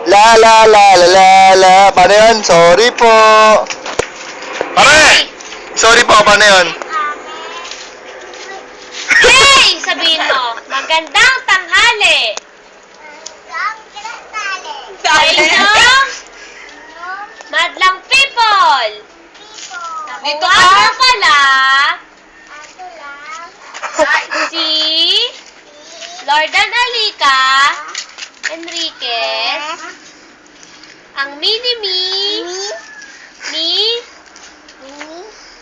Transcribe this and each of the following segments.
La la la la la la. Paano yun? Sorry po. Pare! Sorry po, paano yun? Hey! Sabihin mo, magandang tanghali. Sa inyo, madlang people. Dito Ako ka? nga pala, si Lordan Alica Enriquez, ang mini-me ni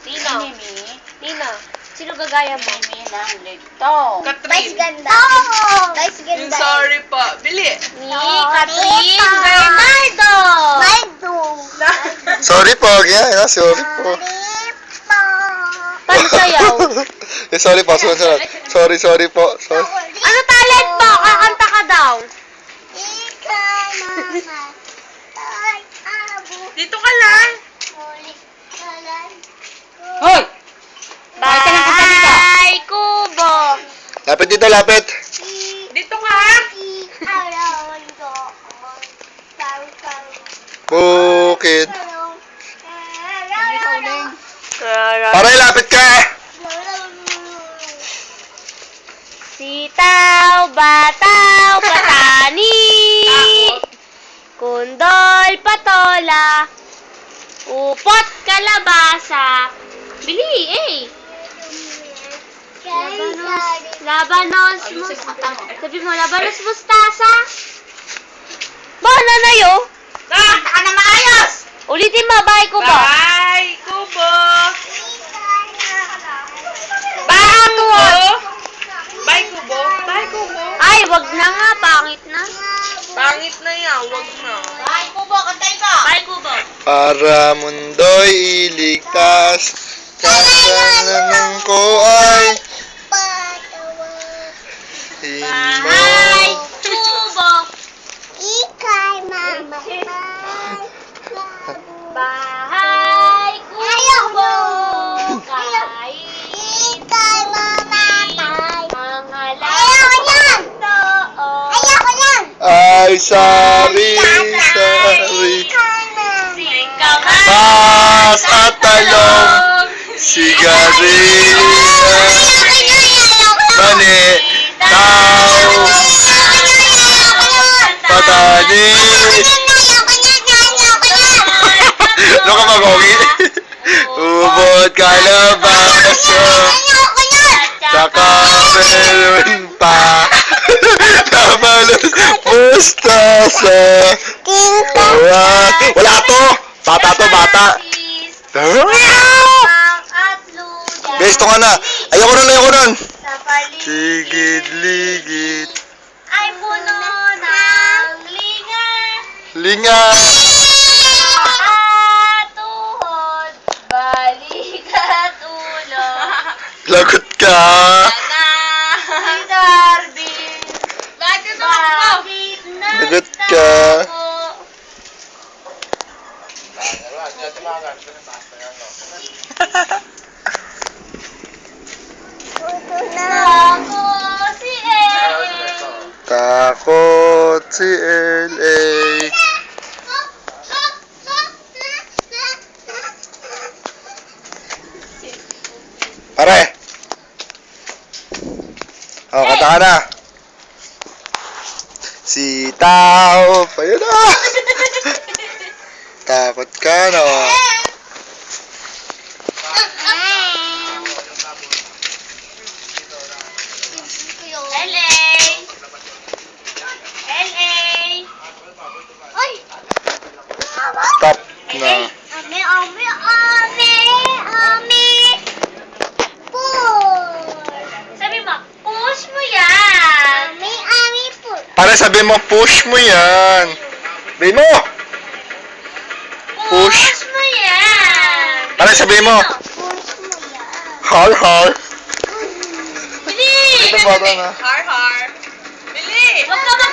Nino. Nino, sino gagaya mo? Katrin. ganda. Guys, Yung sorry po. Bili. Ni Catherine Bernardo. Sorry po, yeah, sorry po. Paano sayaw? Eh, sorry po, sunod. Sorry po. Sorry. Ano talent mo? Kakanta ka daw. Dito ka lang. Hoy! Bye, Kubo. Lapit dito, lapit. Dito ka. Bukid. Para Pare, lapit ka. Sitaw, bataw, patani. Kundol, patola. Upot, kalabasa. Bili, eh. Labanos, sabi mo, labanos mustasa. Bola na yun. Kanta ka na maayos. Ulitin mo, bye, Kubo. Bye, Kubo. Bye, Kubo. Bye, Kubo. Bye, Kubo. Ay, wag na nga, pangit na. Pangit na yan. Wag na. Bye, Kubo, kantay ka. Bye, Kubo. Para mundo'y iligtas, kasalanan ko ay Bye, Kubo. Bahay, Kubo. Kain. Ang halaman doon. ay sari. Mas at talong, sigarilyo, mani, tao, patani. Ano ka mag-ogi? Ubod kalabasa, saka meron pa. Tabalos, mustasa. Wala to! Bata to, bata. Guys, ito nga na. Ayoko nun. Ligid. Ay puno ng linga. Linga. Tuhod, balik at ulo. Lagot ka. Si Darby, bakit Lagot ka. Ako si Ellen. Takot si L.A. Pare. Oh, kanta ka na. Sitaw. Ayun na. Takot ka, no? Stop na. Sabi mo, push mo yan. Pare, sabi mo, push mo yan. Sabi mo. Push. Push mo yan. Pare, sabi mo. Har. Bili. Ito bata na. Har. Bili. Huwag ka